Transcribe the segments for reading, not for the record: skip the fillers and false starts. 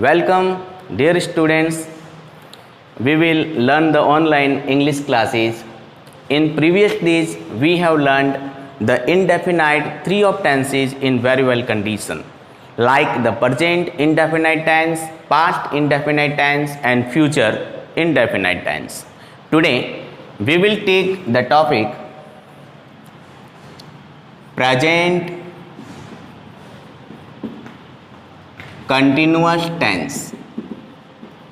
Welcome, dear students. We will learn the online English classes. In previous days, we have learned the indefinite three of tenses in variable condition, like the present indefinite tense, past indefinite tense, and future indefinite tense. Today, we will take the topic present continuous tense.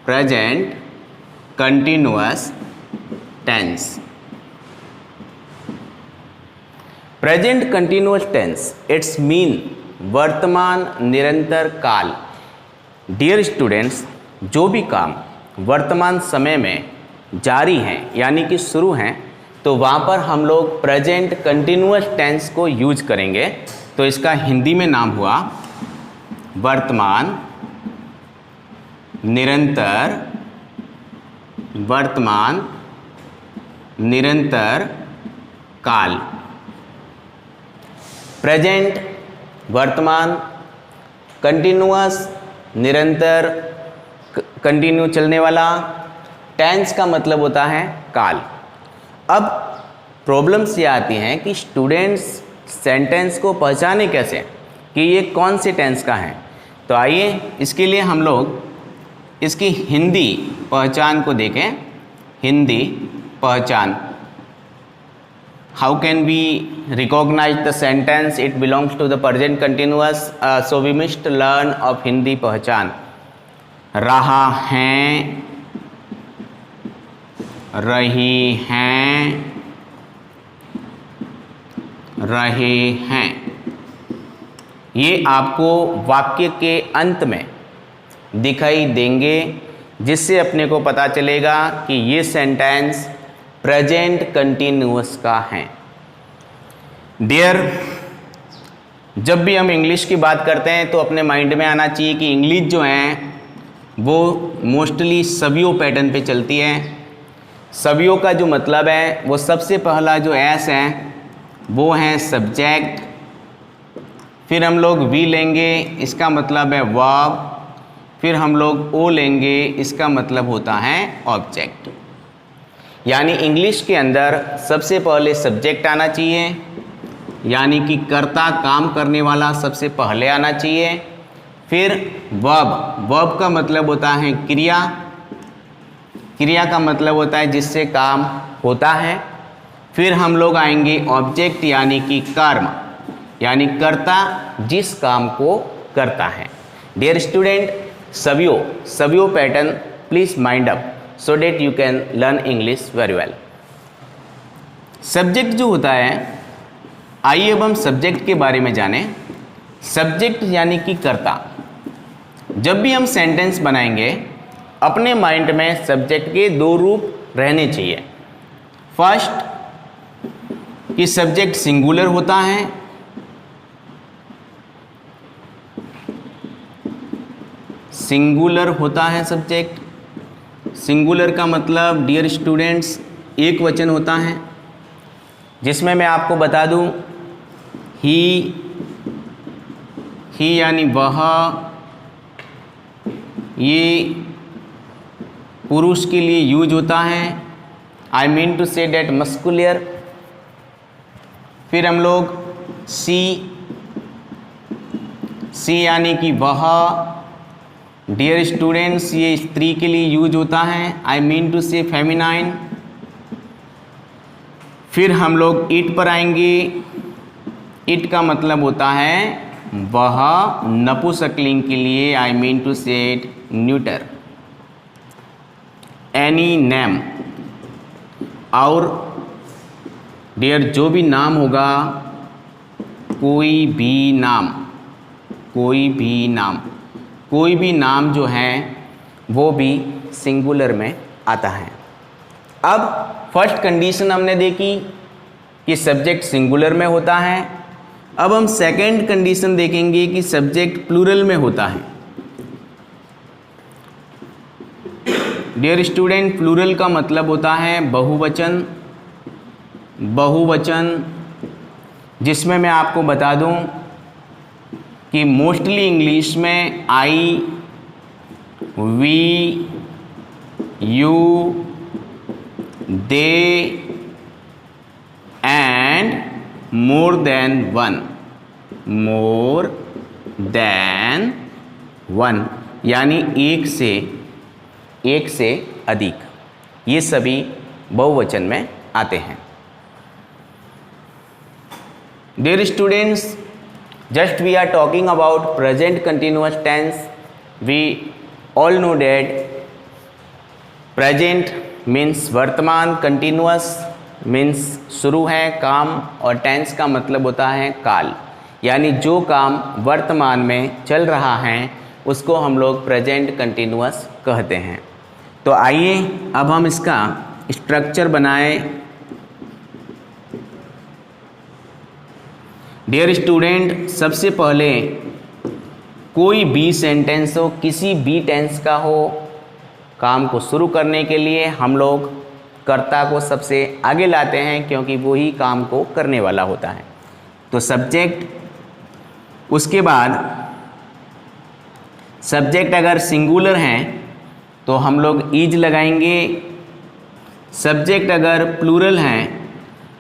Present continuous tense. Present continuous tense, its mean वर्तमान निरंतर काल. Dear students, जो भी काम वर्तमान समय में जारी हैं यानी कि शुरू हैं, तो वहाँ पर हम लोग प्रेजेंट कंटिन्यूअस टेंस को यूज करेंगे. तो इसका हिंदी में नाम हुआ वर्तमान निरंतर. वर्तमान निरंतर काल. प्रेजेंट वर्तमान, कंटिन्यूअस निरंतर कंटिन्यू चलने वाला, टेंस का मतलब होता है काल. अब प्रॉब्लम्स ये आती हैं कि स्टूडेंट्स सेंटेंस को पहचाने कैसे कि ये कौन से टेंस का है. तो आइए इसके लिए हम लोग इसकी हिंदी पहचान को देखें. हिंदी पहचान. How can we recognise the sentence it belongs to the present continuous. So we must learn of Hindi पहचान. रहा हैं, रही हैं, रहे हैं. ये आपको वाक्य के अंत में दिखाई देंगे, जिससे अपने को पता चलेगा कि ये सेंटेंस प्रेजेंट कंटिन्यूअस का है. डियर, जब भी हम इंग्लिश की बात करते हैं तो अपने माइंड में आना चाहिए कि इंग्लिश जो है वो मोस्टली सभ्यों पैटर्न पे चलती है. सभ्यों का जो मतलब है वो सबसे पहला जो एस है वो है सब्जेक्ट. फिर हम लोग वी लेंगे, इसका मतलब है वर्ब. फिर हम लोग ओ लेंगे, इसका मतलब होता है ऑब्जेक्ट. यानी इंग्लिश के अंदर सबसे पहले सब्जेक्ट आना चाहिए, यानी कि कर्ता काम करने वाला सबसे पहले आना चाहिए. फिर वर्ब. वर्ब का मतलब होता है क्रिया. क्रिया का मतलब होता है जिससे काम होता है. फिर हम लोग आएंगे ऑब्जेक्ट यानी कि कर्म, यानी कर्ता जिस काम को करता है. डियर स्टूडेंट, सभ्यों pattern please mind up so that you can learn English very well. Subject जो होता है, आइए अब हम सब्जेक्ट के बारे में जानें. सब्जेक्ट यानी कि कर्ता. जब भी हम सेंटेंस बनाएंगे अपने माइंड में सब्जेक्ट के दो रूप रहने चाहिए. फर्स्ट कि सब्जेक्ट सिंगुलर होता है. सिंगुलर होता है सब्जेक्ट. सिंगुलर का मतलब डियर स्टूडेंट्स एक वचन होता है, जिसमें मैं आपको बता दूं ही यानी वह, ये पुरुष के लिए यूज होता है. आई मीन टू से डेट मस्कुलियर. फिर हम लोग सी यानी कि वह. डियर स्टूडेंट्स, ये स्त्री के लिए यूज होता है. आई मीन टू से फेमिनाइन. फिर हम लोग इट पर आएंगे. इट का मतलब होता है वह, नपुंसकलिंग के लिए. आई मीन टू से न्यूटर. Any name. और डियर जो भी नाम होगा, कोई भी नाम. कोई भी नाम. कोई भी नाम जो है वो भी सिंगुलर में आता है. अब फर्स्ट कंडीशन हमने देखी कि सब्जेक्ट सिंगुलर में होता है. अब हम सेकंड कंडीशन देखेंगे कि सब्जेक्ट प्लूरल में होता है. डियर स्टूडेंट, प्लूरल का मतलब होता है बहुवचन. बहुवचन जिसमें मैं आपको बता दूं कि मोस्टली इंग्लिश में I we, you, they and more than one, more than one यानी एक से अधिक, ये सभी बहुवचन में आते हैं। Dear students, just we are talking about present continuous tense. We all know that present means वर्तमान, continuous means शुरू है काम, और tense का मतलब होता है काल, यानी जो काम वर्तमान में चल रहा है उसको हम लोग प्रेजेंट कंटिन्यूअस कहते हैं। तो आइए अब हम इसका स्ट्रक्चर बनाएं। डियर स्टूडेंट, सबसे पहले कोई भी सेंटेंस हो, किसी भी टेंस का हो, काम को शुरू करने के लिए हम लोग कर्ता को सबसे आगे लाते हैं, क्योंकि वो ही काम को करने वाला होता है। तो सब्जेक्ट, उसके बाद सब्जेक्ट अगर सिंगुलर हैं तो हम लोग इज लगाएंगे, सब्जेक्ट अगर प्लूरल हैं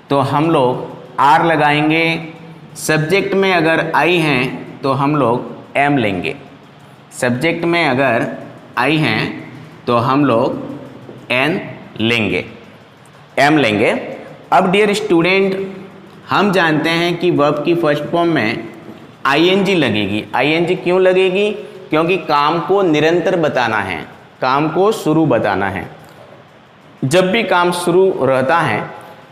तो हम लोग आर लगाएंगे, सब्जेक्ट में अगर आई हैं तो हम लोग एम लेंगे, सब्जेक्ट में अगर आई हैं तो हम लोग एन लेंगे, एम लेंगे। अब डियर स्टूडेंट, हम जानते हैं कि वर्ब की फर्स्ट फॉर्म में आईएनजी लगेगी। आईएनजी क्यों लगेगी? क्योंकि काम को निरंतर बताना है, काम को शुरू बताना है। जब भी काम शुरू रहता है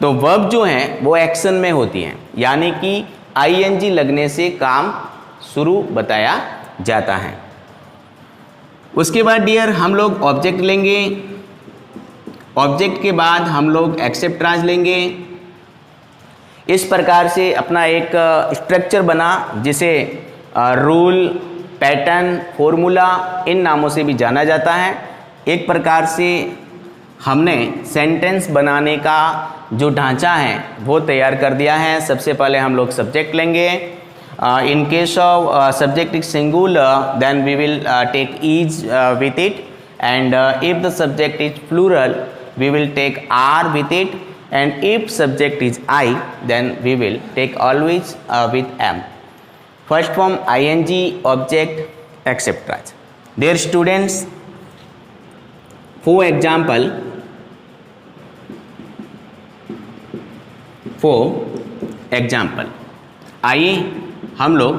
तो वर्ब जो है वो एक्शन में होती हैं, यानी कि आईएनजी लगने से काम शुरू बताया जाता है। उसके बाद डियर हम लोग ऑब्जेक्ट लेंगे, ऑब्जेक्ट के बाद हम लोग एक्सेप्ट ट्रांस लेंगे। इस प्रकार से अपना एक स्ट्रक्चर बना, जिसे रूल, पैटर्न, फॉर्मूला इन नामों से भी जाना जाता है। एक प्रकार से हमने सेंटेंस बनाने का जो ढांचा है वो तैयार कर दिया है। सबसे पहले हम लोग सब्जेक्ट लेंगे। In case of subject is singular then we will take is with it, and if the subject is plural we will take R with it, and if subject is I then we will take always with M. First form ing, object, etc. Dear students, for example, आइए हम लोग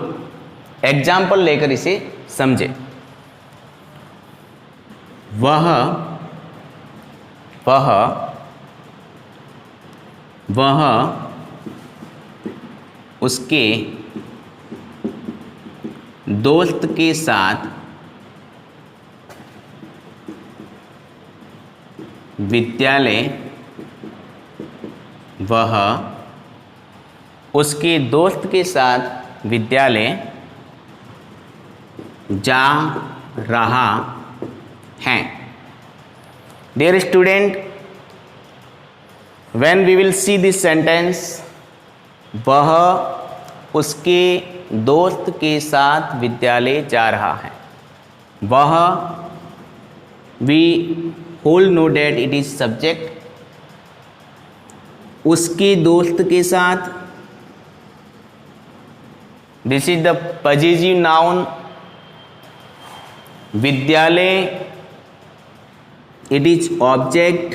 example लेकर इसे समझें। वह उसके दोस्त के साथ विद्यालय, वह उसके दोस्त के साथ विद्यालय जा रहा है। Dear student, when we will see this sentence, वह उसके दोस्त के साथ विद्यालय जा रहा है। वह, we all know that it is subject। उसके दोस्त के साथ, this is the possessive noun। विद्यालय, it is object,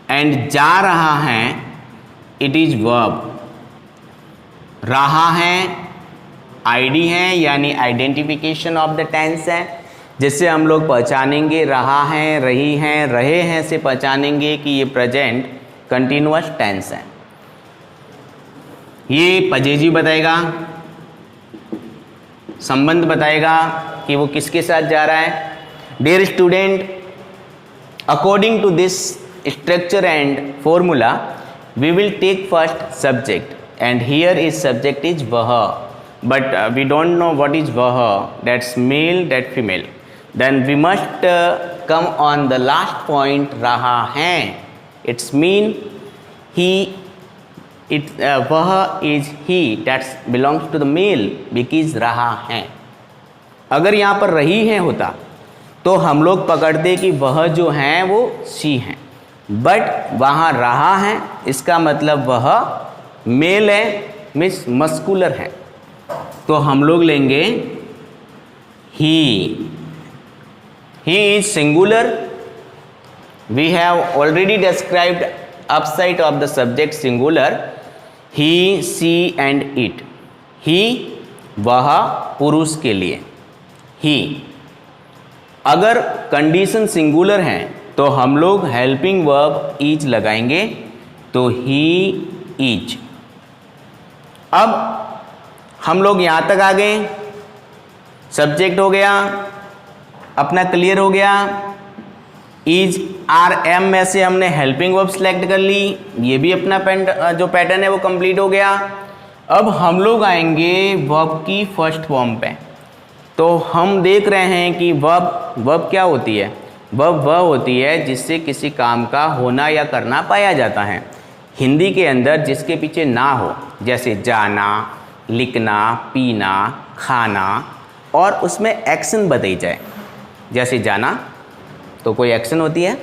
and जा रहा है, it is verb। रहा है आईडी है, यानी आइडेंटिफिकेशन ऑफ द टेंस है, जिससे हम लोग पहचानेंगे, रहा है, रही हैं, रहे हैं से पहचानेंगे कि ये प्रेजेंट कंटिन्यूअस टेंस है। ये पजेजिव बताएगा, संबंध बताएगा कि वो किसके साथ जा रहा है। Dear student, according to this structure and formula, we will take first subject, and here is subject is वह, but we don't know what is वह, that's male, that female. Then we must come on the last point, रहा है, it's mean he, वह is he, that belongs to the male because रहा है। अगर यहाँ पर रही है होता तो हम लोग पकड़ते कि वह जो हैं वो शी हैं, बट वहाँ रहा है, इसका मतलब वह मेल है, मीन्स मस्कुलर है, तो हम लोग लेंगे he is singular. We have already described upside of the subject singular, he, she and it. He वह पुरुष के लिए, ही। अगर कंडीशन सिंगुलर है तो हम लोग हेल्पिंग वर्ब इज लगाएंगे, तो ही इज। अब हम लोग यहाँ तक आ गए, सब्जेक्ट हो गया अपना, क्लियर हो गया। इज, आर, एम में से हमने हेल्पिंग वर्ब सेलेक्ट कर ली, ये भी अपना जो पैटर्न है वो कंप्लीट हो गया। अब हम लोग आएंगे वर्ब की फर्स्ट फॉर्म पे। तो हम देख रहे हैं कि वर्ब क्या होती है? वर्ब वह होती है जिससे किसी काम का होना या करना पाया जाता है। हिंदी के अंदर जिसके पीछे ना हो, जैसे जाना, लिखना, पीना, खाना, और उसमें एक्शन बताई जाए। जैसे जाना तो कोई एक्शन होती है,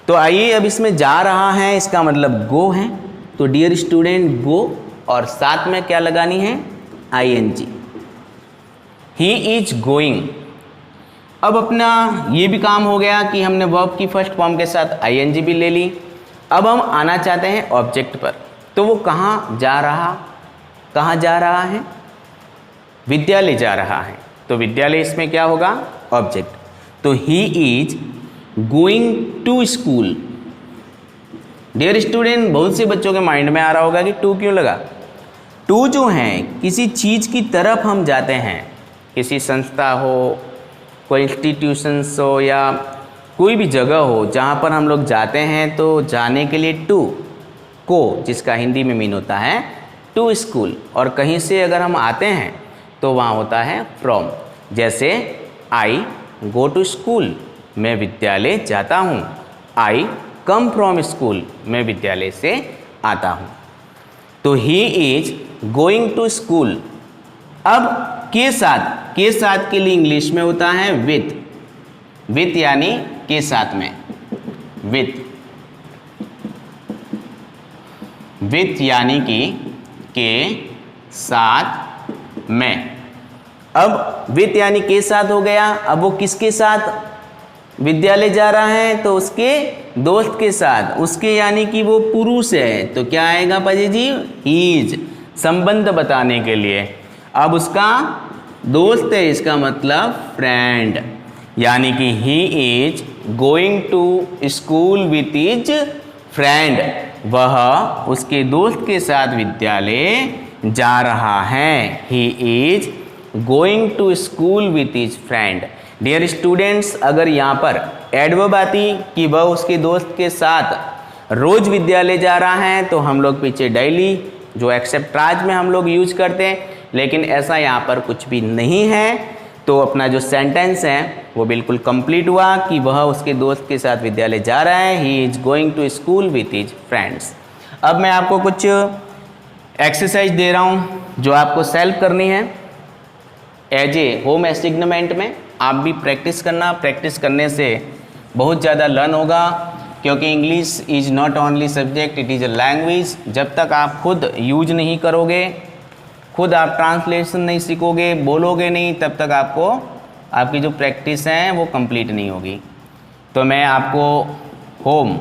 तो आइए अब इसमें जा रहा है, इसका मतलब गो है, तो डियर स्टूडेंट गो, और साथ में क्या लगानी है? ING। He is going. अब अपना ये भी काम हो गया कि हमने वर्ब की फर्स्ट फॉर्म के साथ ING भी ले ली। अब हम आना चाहते हैं ऑब्जेक्ट पर, तो वो कहाँ जा रहा है? विद्यालय जा रहा है, तो विद्यालय इसमें क्या होगा? ऑब्जेक्ट। तो he is going to school. Dear student, बहुत से बच्चों के माइंड में आ रहा होगा कि टू क्यों लगा? टू जो है किसी चीज़ की तरफ हम जाते हैं, किसी संस्था हो, कोई इंस्टीट्यूशंस हो, या कोई भी जगह हो जहाँ पर हम लोग जाते हैं, तो जाने के लिए टू, को, जिसका हिंदी में मीन होता है टू स्कूल। और कहीं से अगर हम आते हैं तो वहाँ होता है फ्रॉम। जैसे आई गो टू स्कूल, मैं विद्यालय जाता हूँ। आई कम फ्रॉम स्कूल, मैं विद्यालय से आता हूँ। तो he is going to school. अब के साथ के लिए इंग्लिश में होता है विथ यानी के साथ में, विथ यानी कि के साथ में। अब विथ यानी के साथ हो गया। अब वो किसके साथ विद्यालय जा रहा है? तो उसके दोस्त के साथ, उसके यानी कि वो पुरुष है, तो क्या आएगा पाजी जी? इज, संबंध बताने के लिए। अब उसका दोस्त है, इसका मतलब फ्रेंड, यानी कि he is going to school with is friend. वह उसके दोस्त के साथ विद्यालय जा रहा है। He is going to school with is friend. Dear students, अगर यहाँ पर एडवर्ब आती कि वह उसके दोस्त के साथ रोज विद्यालय जा रहा है, तो हम लोग पीछे डेली जो एक्सेप्ट में हम लोग यूज करते हैं, लेकिन ऐसा यहाँ पर कुछ भी नहीं है। तो अपना जो सेंटेंस है वो बिल्कुल कंप्लीट हुआ कि वह उसके दोस्त के साथ विद्यालय जा रहा है। He is going to school with his friends. अब मैं आपको कुछ एक्सरसाइज दे रहा हूँ जो आपको सेल्फ करनी है एज ए होम असाइनमेंट में। आप भी प्रैक्टिस करना, प्रैक्टिस करने से बहुत ज़्यादा लर्न होगा, क्योंकि English is not only subject, it is a language. जब तक आप खुद यूज नहीं करोगे, खुद आप ट्रांसलेशन नहीं सीखोगे, बोलोगे नहीं, तब तक आपको आपकी जो प्रैक्टिस है वो कंप्लीट नहीं होगी। तो मैं आपको होम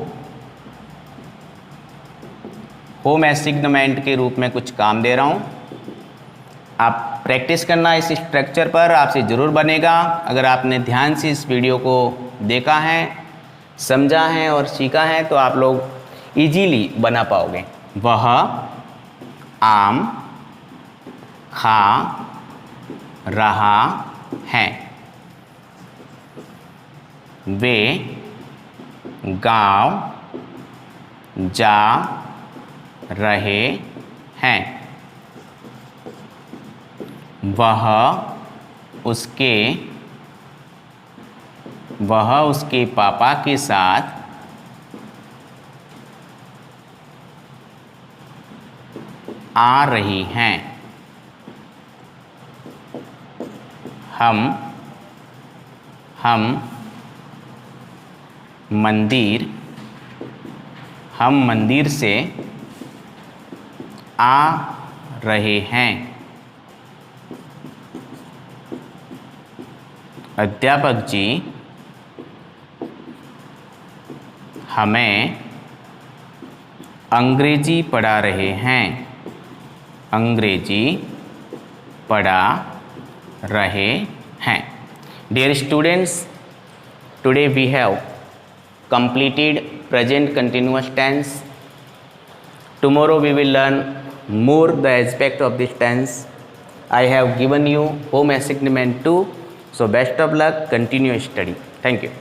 असाइनमेंट के रूप में कुछ काम दे रहा हूँ। आप प्रैक्टिस करना इस स्ट्रक्चर पर, आपसे ज़रूर बनेगा। अगर आपने ध्यान से इस वीडियो को देखा है, समझा है और सीखा है, तो आप लोग इजीली बना पाओगे। वह आम खा रहा है। वे गांव जा रहे हैं। वह उसके पापा के साथ आ रही हैं। हम हम मंदिर से आ रहे हैं। अध्यापक जी हमें अंग्रेजी पढ़ा रहे हैं। अंग्रेजी पढ़ा रहे हैं। Dear students, today we have completed present continuous tense. Tomorrow we will learn more the aspect of this tense. I have given you home assignment 2. So best of luck, continue study. Thank you.